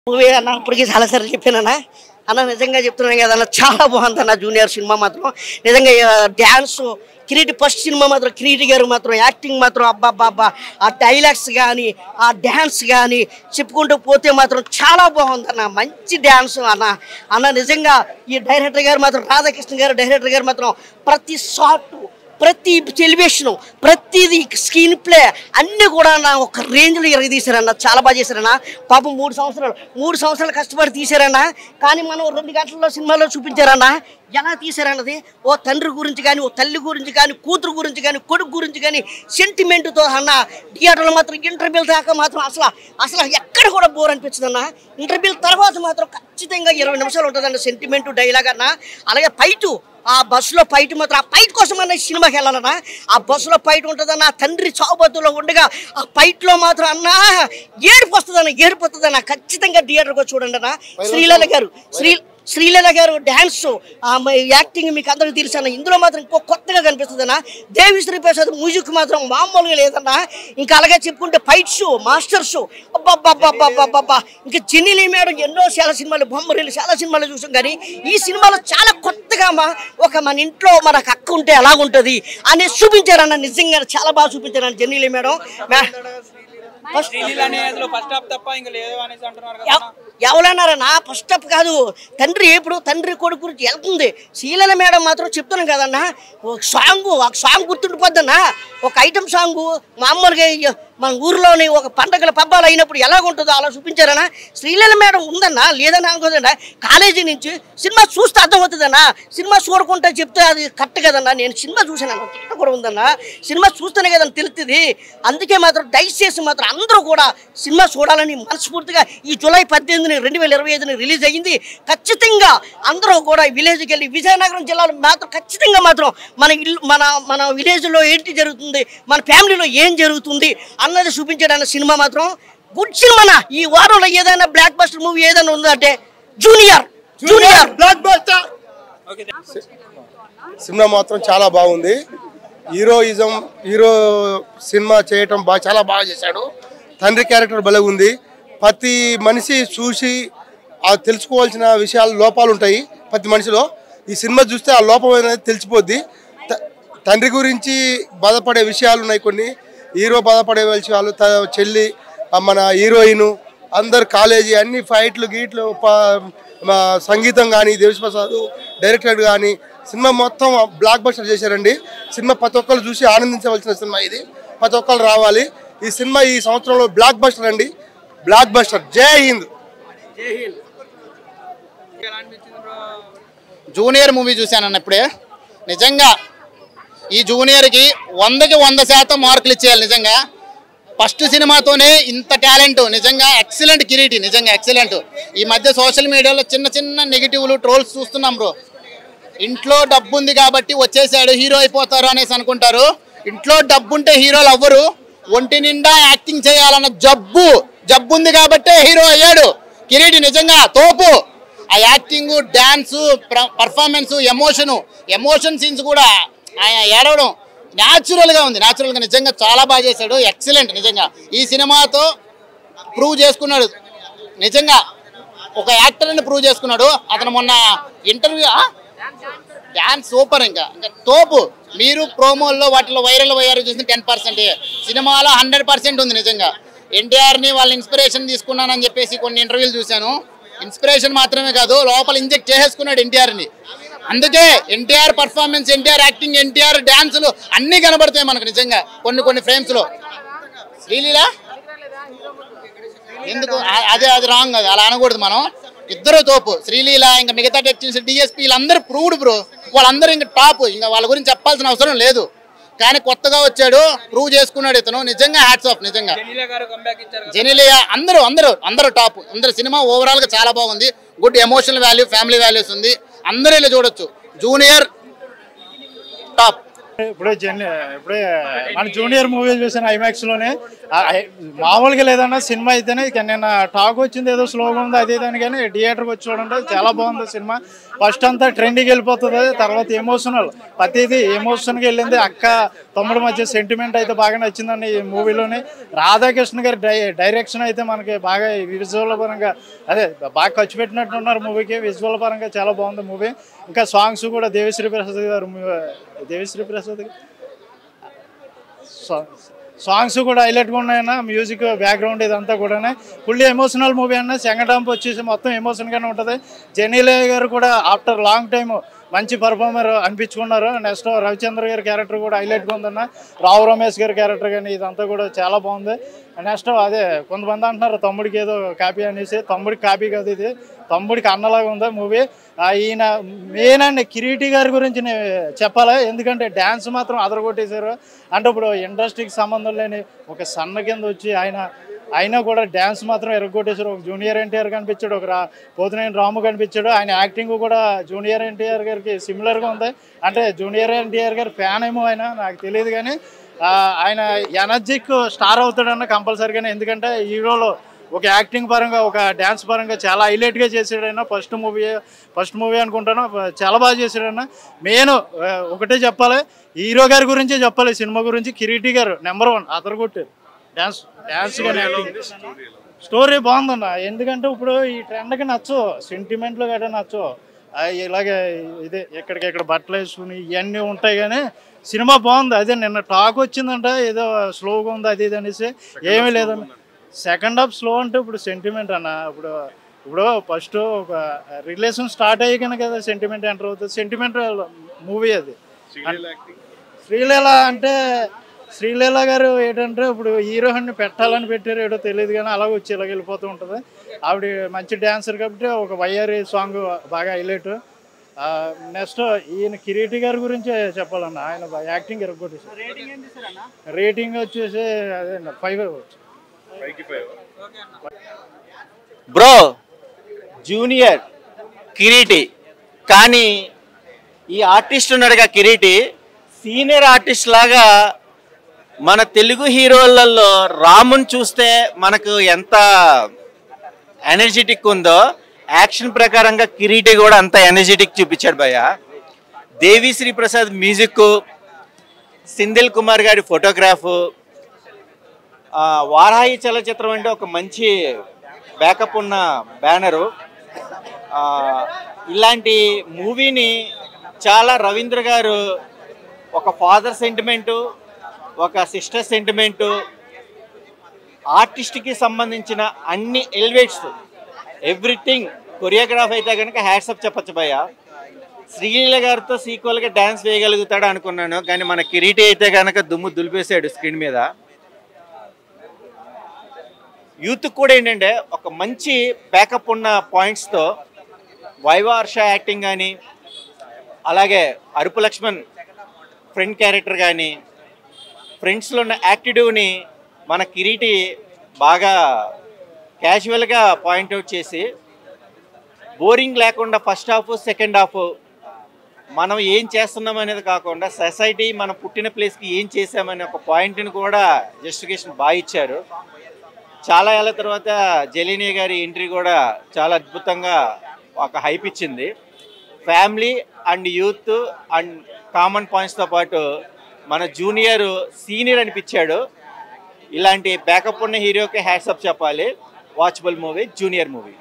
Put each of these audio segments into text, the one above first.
Movie అన్న ఇప్పటికీ చాలాసార్లు చెప్పానన్నా అన్న నిజంగా చెప్తున్నాను కదా అన్న చాలా బాగుంది అన్న జూనియర్ సినిమా మాత్రం నిజంగా డ్యాన్స్ కిరీటి ఫస్ట్ సినిమా మాత్రం కిరీటి గారు మాత్రం యాక్టింగ్ మాత్రం అబ్బాబ్బాబ్బా ఆ డైలాగ్స్ కానీ ఆ డ్యాన్స్ కానీ చెప్పుకుంటూ పోతే మాత్రం చాలా బాగుంది అన్న మంచి డ్యాన్స్ అన్న నిజంగా ఈ డైరెక్టర్ గారు మాత్రం రాధాకృష్ణ గారు డైరెక్టర్ గారు మాత్రం ప్రతి షాట్ ప్రతి టెలివిజన్ ప్రతిది స్క్రీన్ ప్లే అన్నీ కూడా నా ఒక రేంజ్లో తీశారన్న చాలా బాగా చేశారన్న పాపం 3 సంవత్సరాలు కష్టపడి తీశారన్న కానీ మనం 2 గంటల్లో సినిమాలో చూపించారన్న ఎలా తీశారన్నది ఓ తండ్రి గురించి కానీ ఓ తల్లి గురించి కానీ కూతురు గురించి కానీ కొడుకు గురించి కానీ సెంటిమెంట్తో అన్న థియేటర్లో మాత్రం ఇంటర్వ్యూల దాకా మాత్రం అసలు ఎక్కడ కూడా బోర్ అనిపించదు అన్న ఇంటర్వ్యూల తర్వాత మాత్రం ఖచ్చితంగా 20 నిమిషాలు ఉంటుందన్న సెంటిమెంట్ డైలాగ్ అన్న అలాగే ఫైటు ఆ బస్సులో ఫైట్ మాత్రం ఆ ఫైట్ కోసం అన్న సినిమాకి వెళ్ళాలన్నా ఆ బస్సులో ఫైట్ ఉంటుందన్న తండ్రి చావుబతులో ఉండగా ఆ ఫైట్లో మాత్రం అన్న ఏడుపు వస్తుందన్న ఖచ్చితంగా థియేటర్కి వచ్చి చూడండి అన్న శ్రీలీల గారు డ్యాన్స్ యాక్టింగ్ మీకు అందరికీ తెలుసు అన్న ఇందులో మాత్రం ఇంకో కొత్తగా కనిపిస్తుంది అన్న దేవిశ్రీ ప్రసాద్ మ్యూజిక్ మాత్రం మామూలుగా లేదన్నా ఇంకా అలాగే చెప్పుకుంటే ఫైట్ షో మాస్టర్ షో అబ్బాబ్బాబ్బాబ్బాబ్బా ఇంకా జెన్నీలీ మేడం ఎన్నో చాలా సినిమాలు బొమ్మరీలు చాలా సినిమాలు చూసాం కానీ ఈ సినిమాలో చాలా కొత్తగా మన ఇంట్లో మనకు అక్క ఉంటే ఎలాగుంటుంది అనేది చూపించారన్న నిజంగా చాలా బాగా చూపించారన్న జెన్నీలీ మేడం ఎవరన్నారన్నా ఫస్ట్ అప్ కాదు తండ్రి కొడుకు గురించి వెళ్తుంది శ్రీలీల మేడం మాత్రం చెప్తున్నాం కదన్నా ఒక సాంగ్ గుర్తుండిపోద్దన్నా ఒక ఐటమ్ సాంగ్ మామూలుగా మన ఊర్లోని ఒక పండగల పబ్బాలు అయినప్పుడు ఎలాగుంటుందో అలా చూపించారన్నా శ్రీలీల మేడం ఉందన్నా లేదన్నా అనుకోదన్నా కాలేజీ నుంచి సినిమా చూస్తే అర్థమవుతుందన్నా సినిమా చూడకుండా చెప్తే అది కరెక్ట్ కదన్నా నేను సినిమా చూసాను టికెట్ కూడా ఉందన్నా సినిమా చూస్తేనే కదన్నా తెలుస్తుంది అందుకే మాత్రం దయచేసి మాత్రం అందరూ కూడా సినిమా చూడాలని మనస్ఫూర్తిగా ఈ జూలై 18 2025 రిలీజ్ అయ్యింది ఖచ్చితంగా అందరూ కూడా విలేజ్కి వెళ్ళి విజయనగరం జిల్లాలో మాత్రం ఖచ్చితంగా మాత్రం మన విలేజ్లో ఏంటి జరుగుతుంది మన ఫ్యామిలీలో ఏం జరుగుతుంది అన్నది చూపించడానికి సినిమా మాత్రం గుడ్ సినిమా ఈ వారంలో ఏదైనా బ్లాక్ బస్టర్ మూవీ ఏదైనా ఉందంటే జూనియర్ బ్లాక్ బస్టర్ సినిమా మాత్రం చాలా బాగుంది హీరో సినిమా చేయటం చాలా బాగా చేశాడు తండ్రి క్యారెక్టర్ భలే ఉంది ప్రతి మనిషి చూసి తెలుసుకోవాల్సిన విషయాలు లోపాలు ఉంటాయి ప్రతి మనిషిలో ఈ సినిమా చూస్తే ఆ లోపం అనేది తెలిసిపోద్ది తండ్రి గురించి బాధపడే విషయాలు ఉన్నాయి కొన్ని హీరో బాధపడే విషయాలు చెల్లి మన హీరోయిన్ అందరు కాలేజీ అన్ని ఫైట్లు గీట్లు సంగీతం కానీ దేవిశ్రీప్రసాద్ డైరెక్టర్ కానీ సినిమా మొత్తం బ్లాక్ బస్టర్ చేశారండి సినిమా ప్రతి ఒక్కరు చూసి ఆనందించవలసిన సినిమా ఇది ప్రతి ఒక్కరు రావాలి ఈ సినిమా ఈ సంవత్సరంలో బ్లాక్ బస్టర్ అండి బ్లాక్ బస్టర్ జై హింద్ జూనియర్ మూవీ చూశానన్న ఇప్పుడే నిజంగా ఈ జూనియర్కి 100కి 100% మార్కులు ఇచ్చేయాలి నిజంగా ఫస్ట్ సినిమాతోనే ఇంత టాలెంట్ నిజంగా ఎక్సలెంట్ కిరీటి నిజంగా ఎక్సలెంట్ ఈ మధ్య సోషల్ మీడియాలో చిన్న నెగిటివ్లు ట్రోల్స్ చూస్తున్నాం బ్రో ఇంట్లో డబ్బు ఉంది కాబట్టి వచ్చేసాడు హీరో అయిపోతారు అనేసి అనుకుంటారు ఇంట్లో డబ్బు ఉంటే హీరోలు అవ్వరు ఒంటి నిండా యాక్టింగ్ చేయాలన్న జబ్బు ఉంది కాబట్టే హీరో అయ్యాడు కిరీటి నిజంగా తోపు ఆ acting dance performance emotion scenes కూడా ఆయన ఏడవడం న్యాచురల్గా ఉంది న్యాచురల్గా నిజంగా చాలా బాగా చేశాడు ఎక్సలెంట్ నిజంగా ఈ సినిమాతో ప్రూవ్ చేసుకున్నాడు నిజంగా ఒక యాక్టర్ని ప్రూవ్ చేసుకున్నాడు అతను మొన్న ఇంటర్వ్యూ డ్యాన్స్ సూపర్ ఇంకా తోపు మీరు ప్రోమోల్లో వాటిలో వైరల్ అయ్యారు చూసిన 10% సినిమాలో 100% ఉంది నిజంగా ఎన్టీఆర్ని వాళ్ళ ఇన్స్పిరేషన్ తీసుకున్నానని చెప్పేసి కొన్ని ఇంటర్వ్యూలు చూశాను ఇన్స్పిరేషన్ మాత్రమే కాదు లోపల ఇంజెక్ట్ చేసేసుకున్నాడు ఎన్టీఆర్ని అందుకే ఎన్టీఆర్ పర్ఫార్మెన్స్ ఎన్టీఆర్ యాక్టింగ్ ఎన్టీఆర్ డ్యాన్సులు అన్నీ కనబడతాయి మనకు నిజంగా కొన్ని ఫ్రేమ్స్లో శ్రీలీలా ఎందుకు అది రాంగ్ అది అలా అనకూడదు మనం ఇద్దరు తోపు శ్రీలీల ఇంకా మిగతా టెక్నీషియన్స్ డిఎస్పీ వీళ్ళందరూ ప్రూవ్డ్ బ్రో వాళ్ళందరూ ఇంకా టాప్ ఇంకా వాళ్ళ గురించి చెప్పాల్సిన అవసరం లేదు కానీ కొత్తగా వచ్చాడు ప్రూవ్ చేసుకున్నాడు ఇతను నిజంగా హ్యాట్స్ ఆఫ్ నిజంగా జెనీలియా అందరూ టాప్ అందరు సినిమా ఓవరాల్గా చాలా బాగుంది good emotional value family values ఉంది అందరూ ఇలా చూడొచ్చు జూనియర్ టాప్ ఇప్పుడే మన జూనియర్ మూవీ చూసాను ఐమాక్స్లోనే మామూలుగా లేదన్నా సినిమా అయితేనే నిన్న టాక్ వచ్చింది ఏదో స్లోగా ఉంది అదే దాని కానీ థియేటర్కి వచ్చి చూడండి చాలా బాగుంది సినిమా ఫస్ట్ అంతా ట్రెండింగ్కి వెళ్ళిపోతుంది, తర్వాత ఎమోషనల్, ప్రతిదీ ఎమోషన్కి వెళ్ళింది. అక్క తమ్ముడు మధ్య సెంటిమెంట్ అయితే బాగా నచ్చిందండి ఈ మూవీలోని. రాధాకృష్ణ గారి డైరెక్షన్ అయితే మనకి బాగా విజువల్ పరంగా అదే బాగా ఖర్చు పెట్టినట్టు ఉన్నారు మూవీకి. విజువల్ పరంగా చాలా బాగుంది మూవీ. ఇంకా సాంగ్స్ కూడా దేవిశ్రీ ప్రసాద్ సాంగ్స్ కూడా హైలైట్గా ఉన్నాయన్న. మ్యూజిక్ బ్యాక్గ్రౌండ్ ఇదంతా కూడా ఫుల్లీ ఎమోషనల్ మూవీ అన్న. సెకండ్ హాఫ్ వచ్చేసి మొత్తం ఎమోషన్గానే ఉంటుంది. జెనీలే గారు కూడా ఆఫ్టర్ లాంగ్ టైమ్ మంచి పర్ఫార్మర్ అనిపించుకున్నారు. నెక్స్ట్ రవిచంద్ర గారి క్యారెక్టర్ కూడా హైలైట్గా ఉందన్న. రావు రమేష్ గారి క్యారెక్టర్ కానీ ఇదంతా కూడా చాలా బాగుంది. నెక్స్ట్ అదే కొంతమంది అంటున్నారు తమ్ముడికి ఏదో కాపీ అనేసి, తమ్ముడికి కాపీ కాదు ఇది, తమ్ముడికి అన్నలాగా ఉంది మూవీ. ఈయన మెయిన్ అండి కిరీటి గారి గురించి నేను చెప్పాలి, ఎందుకంటే డ్యాన్స్ మాత్రం అదరగొట్టేశారు. అంటే ఇప్పుడు ఇండస్ట్రీకి సంబంధం లేని ఒక సన్న కింద వచ్చి అయినా కూడా డ్యాన్స్ మాత్రం ఎరగొట్టేశారు. ఒక జూనియర్ ఎన్టీఆర్ కనిపించాడు, ఒక పోతినేని రాము కనిపించాడు. ఆయన యాక్టింగ్ కూడా జూనియర్ ఎన్టీఆర్ గారికి సిమిలర్గా ఉంది. అంటే జూనియర్ ఎన్టీఆర్ గారి ఫ్యాన్ ఏమో ఆయన, నాకు తెలియదు కానీ ఆయన ఎనర్జిక్ స్టార్ అవుతాడన్న కంపల్సరీగానే. ఎందుకంటే హీరోలో ఒక యాక్టింగ్ పరంగా ఒక డ్యాన్స్ పరంగా చాలా హైలైట్గా చేసాడైనా. ఫస్ట్ మూవీ అనుకుంటాను, చాలా బాగా చేసాడన్న. మెయిన్ ఒకటే చెప్పాలి, హీరో గారి గురించే చెప్పాలి. సినిమా గురించి కిరీటి గారు నెంబర్ 1 అదరగొట్టారు. డ్యాన్స్ కానీ యాక్టింగ్ స్టోరీ బాగుందన్న. ఎందుకంటే ఇప్పుడు ఈ ట్రెండ్కి నచ్చు, సెంటిమెంట్లు గట్రా నచ్చు, ఇలాగే ఇదే ఎక్కడికెక్కడ బట్టలు వేసుకుని ఇవన్నీ ఉంటాయి. కానీ సినిమా బాగుంది. అదే నిన్న టాక్ వచ్చిందంట ఏదో స్లోగా ఉంది అది ఇది అనేసి, ఏమీ లేదన్న. సెకండ్ హాఫ్ స్లో అంటే ఇప్పుడు సెంటిమెంట్ అన్న. ఇప్పుడు ఫస్ట్ ఒక రిలేషన్ స్టార్ట్ అయ్యి కనుక కదా సెంటిమెంట్ ఎంటర్ అవుతుంది. సెంటిమెంట్ మూవీ అది. శ్రీలీల గారు ఏంటంటే ఇప్పుడు హీరోయిన్ని పెట్టాలని పెట్టారు ఏడో తెలియదు, కానీ అలా వచ్చి ఇలాగ వెళ్ళిపోతూ ఉంటుంది. ఆవిడ మంచి డ్యాన్సర్ కాబట్టి ఒక వైఆర్ సాంగ్ బాగా హైలైట్. నెక్స్ట్ ఈయన కిరీటి గారి గురించే చెప్పాలన్న. ఆయన యాక్టింగ్ ఎరగొట్టేసారు. రేటింగ్ వచ్చేసి అదే 5 బ్రో. జూనియర్ కిరీటి కానీ ఈ ఆర్టిస్ట్ ఉన్నాడుగా కిరీటి, సీనియర్ ఆర్టిస్ట్ లాగా మన తెలుగు హీరోలలో రాముని చూస్తే మనకు ఎంత ఎనర్జెటిక్ ఉందో, యాక్షన్ ప్రకారంగా కిరీటి కూడా అంత ఎనర్జెటిక్ చూపించాడు భయ్య. దేవిశ్రీ ప్రసాద్ మ్యూజిక్, సింధిల్ కుమార్ గారి ఫోటోగ్రాఫు, వారాహి చలచిత్రం అంటే ఒక మంచి బ్యాకప్ ఉన్న బ్యానరు. ఇలాంటి మూవీని చాలా రవీంద్ర గారు ఒక ఫాదర్ సెంటిమెంటు, ఒక సిస్టర్ సెంటిమెంటు, ఆర్టిస్ట్కి సంబంధించిన అన్ని ఎలివేట్స్, ఎవ్రీథింగ్, కొరియోగ్రాఫ్ అయితే కనుక హ్యాట్సప్ చెప్పచ్చు భయ్య. శ్రీలీల గారితో సీక్వల్గా డ్యాన్స్ వేయగలుగుతాడు అనుకున్నాను, కానీ మన కిరీటి అయితే కనుక దుమ్ము దులిపేశాడు స్క్రీన్ మీద. యూత్ కూడా ఏంటంటే ఒక మంచి బ్యాకప్ ఉన్న పాయింట్స్తో వైవా హర్ష యాక్టింగ్ కానీ, అలాగే అరుపు లక్ష్మణ్ ఫ్రెండ్ క్యారెక్టర్ కానీ, ఫ్రెండ్స్లో ఉన్న యాక్టివ్ని మన కిరీటి బాగా క్యాజువల్గా పాయింట్అవుట్ చేసి, బోరింగ్ లేకుండా ఫస్ట్ హాఫ్ సెకండ్ హాఫ్ మనం ఏం చేస్తున్నాం అనేది కాకుండా సొసైటీ మనం పుట్టిన ప్లేస్కి ఏం చేసామనే ఒక పాయింట్ని కూడా జస్టిఫికేషన్ బాగా ఇచ్చారు. చాలా ఏళ్ళ తర్వాత జెలినీ గారి ఎంట్రీ కూడా చాలా అద్భుతంగా ఒక హైప్ ఇచ్చింది. Family and youth and common పాయింట్స్తో పాటు మన జూనియర్ సీనియర్ అనిపించాడు. ఇలాంటి బ్యాకప్ ఉన్న హీరోకి హ్యాట్సప్ చెప్పాలి. Watchable movie Junior movie.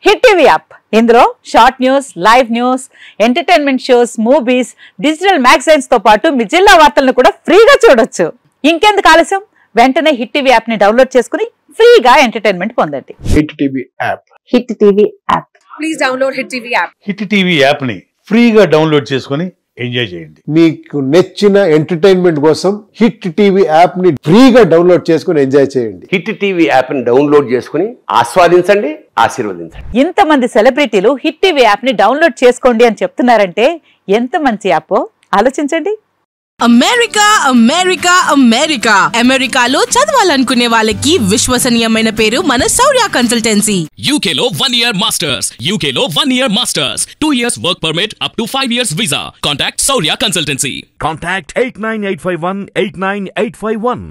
Hit TV app, ఇందులో short news, live news, entertainment shows, movies, digital magazines తో పాటు మీ జిల్లా వార్తలను కూడా ఫ్రీగా చూడొచ్చు. ఇంకెందుకు ఆలస్యం, వెంటనే హిట్ టీవీ యాప్ ని డౌన్లోడ్ చేసుకుని ఫ్రీగా ఎంటర్టైన్మెంట్ పొందండి. Hit TV app. Hit TV app. Please download hit TV app. Hit TV app ని ఫ్రీగా డౌన్లోడ్ చేసుకుని ఎంజాయ్ చేయండి. మీకు నచ్చిన ఎంటర్టైన్మెంట్ కోసం హిట్ టీవీ యాప్ ని ఫ్రీగా డౌన్లోడ్ చేసుకుని ఎంజాయ్ చేయండి. హిట్ టీవీ యాప్ ని డౌన్లోడ్ చేసుకుని ఆస్వాదించండి, ఆశీర్వదించండి. ఇంతమంది సెలబ్రిటీలు హిట్ టీవీ యాప్ ని డౌన్లోడ్ చేసుకోండి అని చెప్తున్నారంటే ఎంత మంచి యాప్ ఆలోచించండి. అమెరికా అమెరికా అమెరికా అమెరికాలో చదవాలనుకునే వాళ్ళకి విశ్వసనీయమైన పేరు మన శౌర్య కన్సల్టెన్సీ. UK లో 1 year masters, UK లో 1 year masters, 2 years work permit up to 5 years visa. Contact Shaurya Consultancy. Contact 89851 89851.